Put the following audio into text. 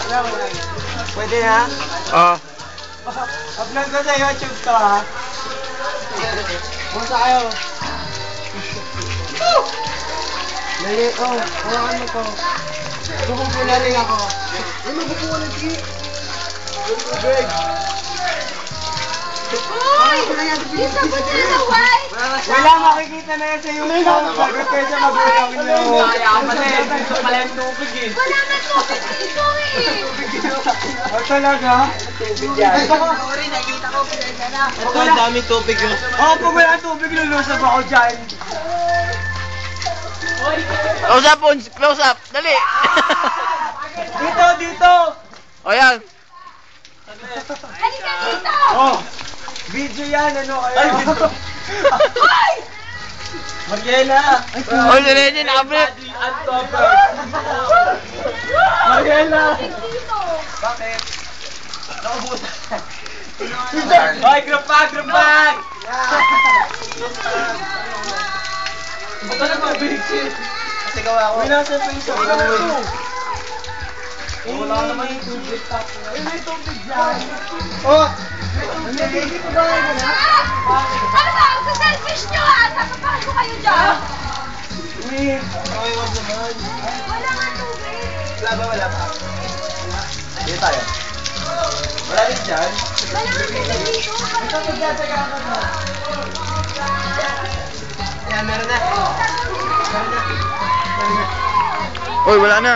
Pwede na? Oo. Upload ko sa YouTube to ha. Busa kayo. Dali, hawakan mo to. Bubupulaling ako. Ano bubupulaling ki? Greg. Hoy! Isa ba sila white? Wala makikita na yan sa YouTube. Sabi kayo sa magulang nyo. Gusto pala yung tubig eh. Wala na tubig dito eh! O talaga? Tubig yan. Sorry, nakita ko pinagda na. Ito, ang dami tubig yun. Oo, pag wala tubig, lulusog ako dyan. Close up, Pons. Close up. Dali. Dito, dito! O yan. Halika dito! Oh! Video yan, ano kayo? Hoy! Mariela! O, dali niya, nakabit. Mariela! Dito! Bakit? Nakabutan. Hoy, group back! Group back! Ba't na mabig shit? Kasi gawa ko. Wala sa Facebook. Wala naman yung tubig. May tubig dyan. Oh! Hindi ko ba ngayon na? Ano ba? Sa selfish nyo ah! Sasapahan ko kayo dyan! Wait! Okay, wag naman. Wala nga tubig! Wala ba? Wala pa? Dito tayo. Wala rin dyan. Wala nga tubig dito! Ito magdataga ka na. Yan, meron na. Meron na. Uy, wala na.